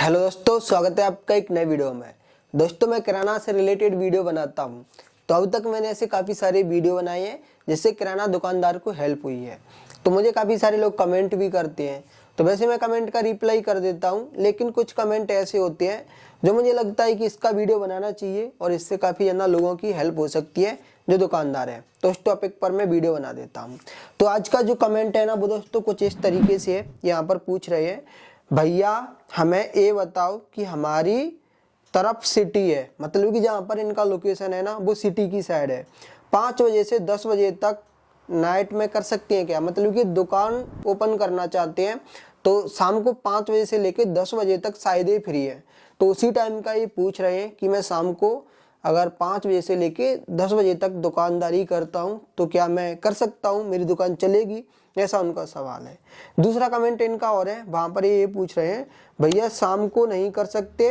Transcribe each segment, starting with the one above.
Hello दोस्तों, स्वागत है आपका एक नए वीडियो में। दोस्तों, मैं किराना से रिलेटेड वीडियो बनाता हूं। तो अब तक मैंने ऐसे काफ़ी सारे वीडियो बनाए हैं जिससे किराना दुकानदार को हेल्प हुई है। तो मुझे काफ़ी सारे लोग कमेंट भी करते हैं, तो वैसे मैं कमेंट का रिप्लाई कर देता हूं, लेकिन कुछ कमेंट ऐसे होते हैं जो मुझे लगता है कि इसका वीडियो बनाना चाहिए और इससे काफ़ी ज़्यादा लोगों की हेल्प हो सकती है जो दुकानदार है। तो उस टॉपिक पर मैं वीडियो बना देता हूँ। तो आज का जो कमेंट है ना, वो दोस्तों कुछ इस तरीके से है। यहाँ पर पूछ रहे हैं, भैया हमें ये बताओ कि हमारी तरफ सिटी है, मतलब कि जहाँ पर इनका लोकेशन है ना वो सिटी की साइड है, 5 बजे से 10 बजे तक नाइट में कर सकते हैं क्या? मतलब कि दुकान ओपन करना चाहते हैं तो शाम को 5 बजे से लेकर 10 बजे तक शायद ही फ्री है। तो उसी टाइम का ये पूछ रहे हैं कि मैं शाम को अगर 5 बजे से लेके 10 बजे तक दुकानदारी करता हूँ तो क्या मैं कर सकता हूँ, मेरी दुकान चलेगी? ऐसा उनका सवाल है। दूसरा कमेंट इनका और है, वहाँ पर ये पूछ रहे हैं, भैया शाम को नहीं कर सकते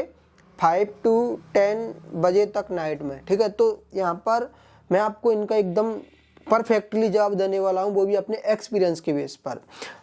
5 to 10 बजे तक नाइट में, ठीक है? तो यहाँ पर मैं आपको इनका एकदम परफेक्टली जवाब देने वाला हूँ, वो भी अपने एक्सपीरियंस के बेस पर।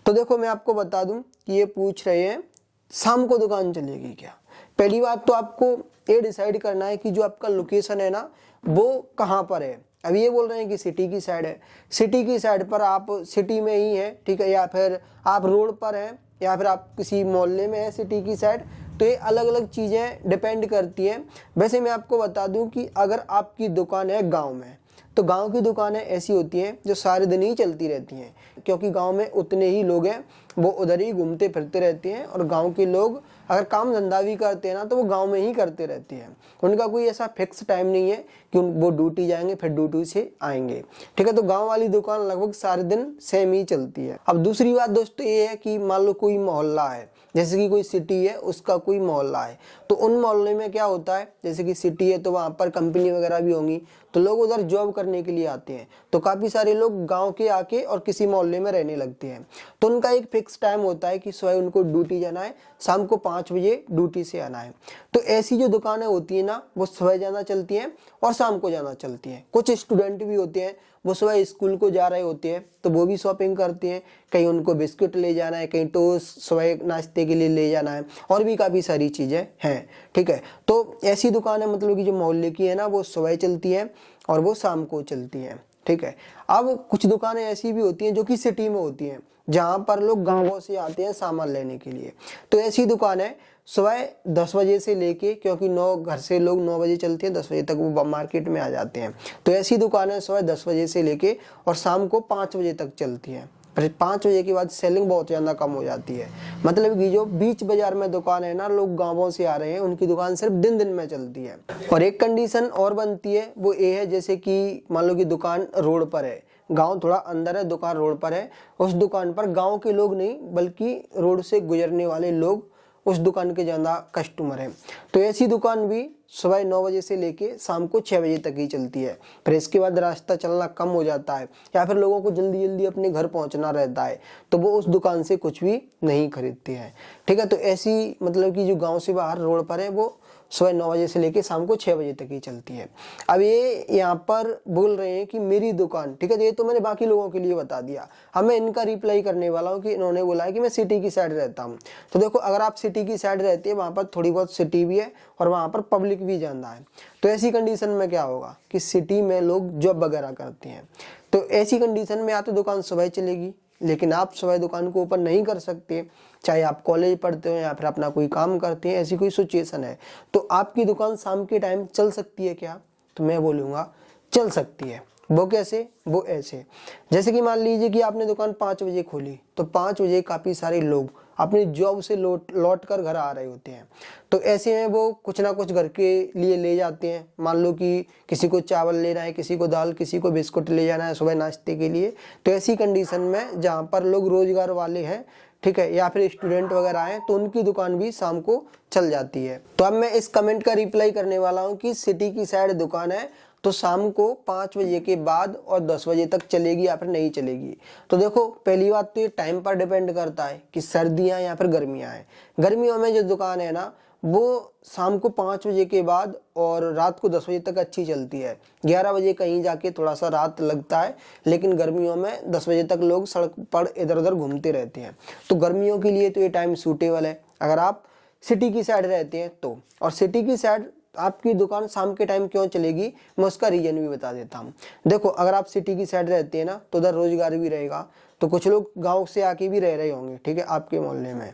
तो देखो, मैं आपको बता दूँ कि ये पूछ रहे हैं शाम को दुकान चलेगी क्या। पहली बात तो आपको ये डिसाइड करना है कि जो आपका लोकेशन है ना वो कहाँ पर है। अब ये बोल रहे हैं कि सिटी की साइड है, सिटी की साइड पर आप सिटी में ही है, ठीक है, या फिर आप रोड पर हैं, या फिर आप किसी मोहल्ले में है सिटी की साइड। तो ये अलग अलग चीज़ें डिपेंड करती हैं। वैसे मैं आपको बता दूं कि अगर आपकी दुकान है गांव में, तो गांव की दुकानें ऐसी होती हैं जो सारे दिन ही चलती रहती हैं, क्योंकि गांव में उतने ही लोग हैं, वो उधर ही घूमते फिरते रहते हैं। और गांव के लोग अगर काम धंधा भी करते हैं ना तो वो गांव में ही करते रहते हैं। उनका कोई ऐसा फिक्स टाइम नहीं है कि वो ड्यूटी जाएंगे फिर ड्यूटी से आएंगे, ठीक है? तो गांव वाली दुकान लगभग सारे दिन सेम ही चलती है। अब दूसरी बात दोस्तों ये है कि मान लो कोई मोहल्ला है, जैसे कि कोई सिटी है उसका कोई मोहल्ला है, तो उन मोहल्ले में क्या होता है, जैसे कि सिटी है तो वहाँ पर कंपनी वगैरह भी होंगी, तो लोग उधर जॉब करने के लिए आते हैं। तो काफ़ी सारे लोग गांव के आके और किसी मोहल्ले में रहने लगते हैं। तो उनका एक फिक्स टाइम होता है कि सुबह उनको ड्यूटी जाना है, शाम को 5 बजे ड्यूटी से आना है। तो ऐसी जो दुकानें होती है ना वो सुबह जाना चलती हैं और शाम को जाना चलती हैं। कुछ स्टूडेंट भी होते हैं, वो सुबह स्कूल को जा रहे होते हैं तो वो भी शॉपिंग करते हैं, कहीं उनको बिस्किट ले जाना है, कहीं टोस्ट सुबह नाश्ते के लिए ले जाना है, और भी काफ़ी सारी चीज़ें हैं, ठीक है? तो ऐसी दुकानें मतलब कि जो मोहल्ले की है ना वो सुबह चलती है और वो शाम को चलती हैं, ठीक है? अब कुछ दुकानें ऐसी भी होती हैं जो कि सिटी में होती हैं, जहाँ पर लोग गाँवों से आते हैं सामान लेने के लिए। तो ऐसी दुकानें सुबह 10 बजे से लेके, क्योंकि 9 घर से लोग 9 बजे चलते हैं, 10 बजे तक वो मार्केट में आ जाते हैं। तो ऐसी दुकानें सुबह 10 बजे से लेके और शाम को 5 बजे तक चलती हैं। पर 5 बजे के बाद सेलिंग बहुत ज़्यादा कम हो जाती है। मतलब कि जो बीच बाजार में दुकान है ना, लोग गाँवों से आ रहे हैं, उनकी दुकान सिर्फ दिन दिन में चलती है। और एक कंडीशन और बनती है, वो ये है जैसे कि मान लो कि दुकान रोड पर है, गांव थोड़ा अंदर है, दुकान रोड पर है, उस दुकान पर गांव के लोग नहीं बल्कि रोड से गुजरने वाले लोग उस दुकान के ज़्यादा कस्टमर हैं। तो ऐसी दुकान भी सुबह 9 बजे से लेके शाम को 6 बजे तक ही चलती है। फिर इसके बाद रास्ता चलना कम हो जाता है, या फिर लोगों को जल्दी जल्दी अपने घर पहुंचना रहता है, तो वो उस दुकान से कुछ भी नहीं खरीदते हैं, ठीक है? तो ऐसी मतलब कि जो गांव से बाहर रोड पर है वो सुबह 9 बजे से लेके शाम को 6 बजे तक ही चलती है। अब ये यहाँ पर बोल रहे हैं कि मेरी दुकान, ठीक है, ये तो मैंने बाकी लोगों के लिए बता दिया। अब मैं इनका रिप्लाई करने वाला हूँ कि इन्होंने बोला है कि मैं सिटी की साइड रहता हूँ। तो देखो, अगर आप सिटी की साइड रहते हैं, वहाँ पर थोड़ी बहुत सिटी भी है और वहाँ पर पब्लिक भी ज़्यादा है, तो ऐसी कंडीशन में क्या होगा कि सिटी में लोग जॉब वगैरह करते हैं। तो ऐसी कंडीशन में या तो दुकान सुबह चलेगी, लेकिन आप सुबह दुकान को ओपन नहीं कर सकते, चाहे आप कॉलेज पढ़ते हो या फिर अपना कोई काम करते हैं, ऐसी कोई सिचुएशन है। तो आपकी दुकान शाम के टाइम चल सकती है क्या? तो मैं बोलूँगा चल सकती है। वो कैसे? वो ऐसे, जैसे कि मान लीजिए कि आपने दुकान 5 बजे खोली, तो 5 बजे काफ़ी सारे लोग अपनी जॉब से लौट कर घर आ रहे होते हैं। तो ऐसे में वो कुछ ना कुछ घर के लिए ले जाते हैं। मान लो कि किसी को चावल लेना है, किसी को दाल, किसी को बिस्कुट ले जाना है सुबह नाश्ते के लिए। तो ऐसी कंडीशन में जहाँ पर लोग रोजगार वाले हैं, ठीक है, या फिर स्टूडेंट वगैरह हैं, तो उनकी दुकान भी शाम को चल जाती है। तो अब मैं इस कमेंट का रिप्लाई करने वाला हूँ कि सिटी की साइड दुकान है तो शाम को 5 बजे के बाद और 10 बजे तक चलेगी या फिर नहीं चलेगी। तो देखो, पहली बात तो ये टाइम पर डिपेंड करता है कि सर्दियाँ या फिर गर्मियाँ हैं। गर्मियों में जो दुकान है ना वो शाम को 5 बजे के बाद और रात को 10 बजे तक अच्छी चलती है। 11 बजे कहीं जाके थोड़ा सा रात लगता है, लेकिन गर्मियों में 10 बजे तक लोग सड़क पर इधर उधर घूमते रहते हैं। तो गर्मियों के लिए तो ये टाइम सूटेबल है। अगर आप सिटी की साइड रहते हैं तो, और सिटी की साइड आपकी दुकान शाम के टाइम क्यों चलेगी, मैं उसका रीजन भी बता देता हूँ। देखो, अगर आप सिटी की साइड रहते हैं ना तो उधर रोजगार भी रहेगा, तो कुछ लोग गांव से आके भी रह रहे होंगे, ठीक है, आपके मोहल्ले में।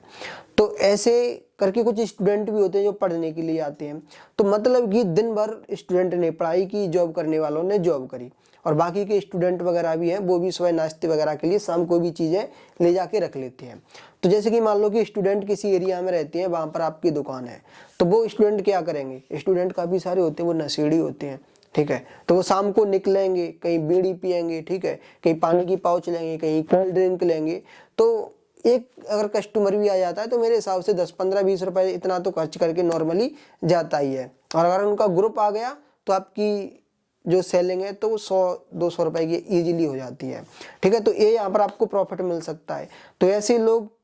तो ऐसे करके कुछ स्टूडेंट भी होते हैं जो पढ़ने के लिए आते हैं। तो मतलब कि दिन भर स्टूडेंट ने पढ़ाई की, जॉब करने वालों ने जॉब करी, और बाकी के स्टूडेंट वगैरह भी हैं, वो भी सुबह नाश्ते वगैरह के लिए शाम को भी चीज़ें ले जाके रख लेते हैं। तो जैसे कि मान लो कि स्टूडेंट किसी एरिया में रहते हैं, वहाँ पर आपकी दुकान है, तो वो स्टूडेंट क्या करेंगे, स्टूडेंट काफ़ी सारे होते हैं, वो नशेड़ी होते हैं, ठीक है। तो वो शाम को निकलेंगे, कहीं बीड़ी पियेंगे, ठीक है, कहीं पानी की पाउच लेंगे, कहीं कोल्ड ड्रिंक लेंगे। तो एक अगर कस्टमर भी आ जाता है तो मेरे हिसाब से 10, 15, 20 रुपए इतना तो खर्च करके नॉर्मली जाता ही है। और अगर उनका ग्रुप आ गया तो आपकी जो सेलिंग है तो 100-200 रुपए की इजीली हो जाती है, ठीक है। तो ये यहाँ पर आपको प्रॉफिट मिल सकता है। तो ऐसे लोग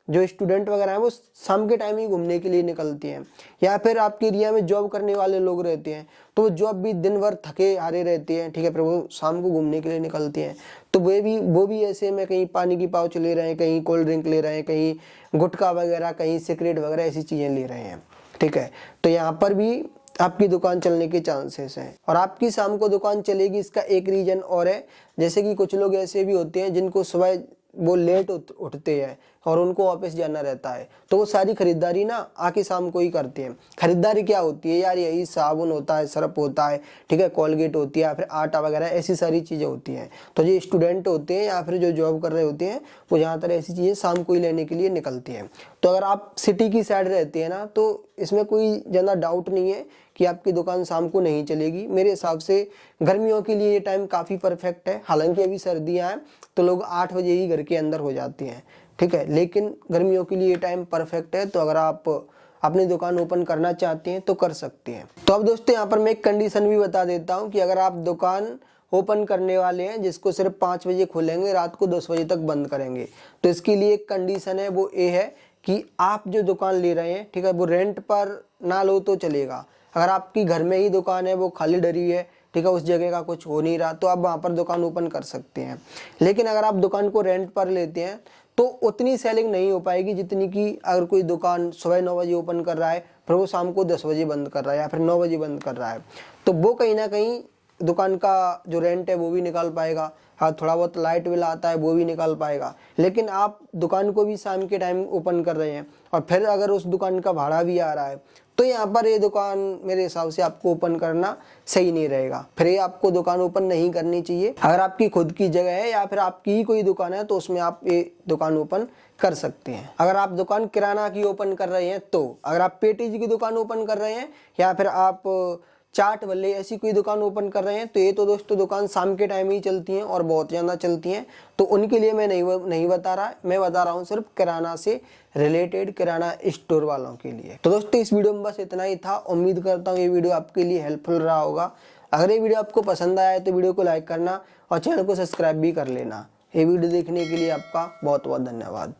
जो स्टूडेंट वगैरह हैं वो शाम के टाइम ही घूमने के लिए निकलते हैं, या फिर आपके एरिया में जॉब करने वाले लोग रहते हैं, तो वो जॉब भी दिन भर थके हारे रहते हैं, ठीक है, फिर वो शाम को घूमने के लिए निकलते हैं। तो वो भी ऐसे में कहीं पानी की पाउच ले रहे हैं, कहीं कोल्ड ड्रिंक ले रहे हैं, कहीं गुटखा वगैरह, कहीं सिगरेट वगैरह ऐसी चीज़ें ले रहे हैं, ठीक है। तो यहाँ पर भी आपकी दुकान चलने के चांसेस हैं, और आपकी शाम को दुकान चलेगी इसका एक रीजन और है। जैसे कि कुछ लोग ऐसे भी होते हैं जिनको सुबह वो लेट उठते हैं और उनको ऑफिस जाना रहता है, तो वो सारी खरीदारी ना आके शाम को ही करते हैं। खरीदारी क्या होती है यार, यही साबुन होता है, सर्फ होता है, ठीक है, कोलगेट होती है, या फिर आटा वगैरह, ऐसी सारी चीज़ें होती हैं। तो जो स्टूडेंट होते हैं या फिर जो जॉब कर रहे होते हैं वो ज़्यादातर ऐसी चीज़ें शाम को ही लेने के लिए निकलती हैं। तो अगर आप सिटी की साइड रहते हैं ना तो इसमें कोई ज़्यादा डाउट नहीं है कि आपकी दुकान शाम को नहीं चलेगी। मेरे हिसाब से गर्मियों के लिए ये टाइम काफ़ी परफेक्ट है। हालांकि अभी सर्दियाँ हैं तो लोग 8 बजे ही घर के अंदर हो जाते हैं, ठीक है, लेकिन गर्मियों के लिए ये टाइम परफेक्ट है। तो अगर आप अपनी दुकान ओपन करना चाहते हैं तो कर सकते हैं। तो अब दोस्तों यहाँ पर मैं एक कंडीशन भी बता देता हूँ कि अगर आप दुकान ओपन करने वाले हैं जिसको सिर्फ 5 बजे खोलेंगे, रात को 10 बजे तक बंद करेंगे, तो इसके लिए एक कंडीशन है, वो ये है कि आप जो दुकान ले रहे हैं, ठीक है, वो रेंट पर ना लो तो चलेगा। अगर आपकी घर में ही दुकान है, वो खाली डरी है, ठीक है, उस जगह का कुछ हो नहीं रहा, तो आप वहाँ पर दुकान ओपन कर सकते हैं। लेकिन अगर आप दुकान को रेंट पर लेते हैं तो उतनी सेलिंग नहीं हो पाएगी जितनी कि अगर कोई दुकान सुबह 9 बजे ओपन कर रहा है फिर वो शाम को 10 बजे बंद कर रहा है या फिर 9 बजे बंद कर रहा है, तो वो कहीं ना कहीं दुकान का जो रेंट है वो भी निकाल पाएगा। हाँ, थोड़ा बहुत लाइट बिल आता है वो भी निकाल पाएगा। लेकिन आप दुकान को भी शाम के टाइम ओपन कर रहे हैं और फिर अगर उस दुकान का भाड़ा भी आ रहा है, तो यहाँ पर ये दुकान मेरे हिसाब से आपको ओपन करना सही नहीं रहेगा। फिर ये आपको दुकान ओपन नहीं करनी चाहिए। अगर आपकी खुद की जगह है या फिर आपकी ही कोई दुकान है तो उसमें आप ये दुकान ओपन कर सकते हैं। अगर आप दुकान किराना की ओपन कर रहे हैं, तो अगर आप पेटीज की दुकान ओपन कर रहे हैं या फिर आप चाट वाले ऐसी कोई दुकान ओपन कर रहे हैं, तो ये तो दोस्तों दुकान शाम के टाइम ही चलती हैं और बहुत ज़्यादा चलती हैं। तो उनके लिए मैं नहीं बता रहा, मैं बता रहा हूँ सिर्फ किराना से रिलेटेड, किराना स्टोर वालों के लिए। तो दोस्तों इस वीडियो में बस इतना ही था। उम्मीद करता हूँ ये वीडियो आपके लिए हेल्पफुल रहा होगा। अगर ये वीडियो आपको पसंद आया है तो वीडियो को लाइक करना और चैनल को सब्सक्राइब भी कर लेना। ये वीडियो देखने के लिए आपका बहुत बहुत धन्यवाद।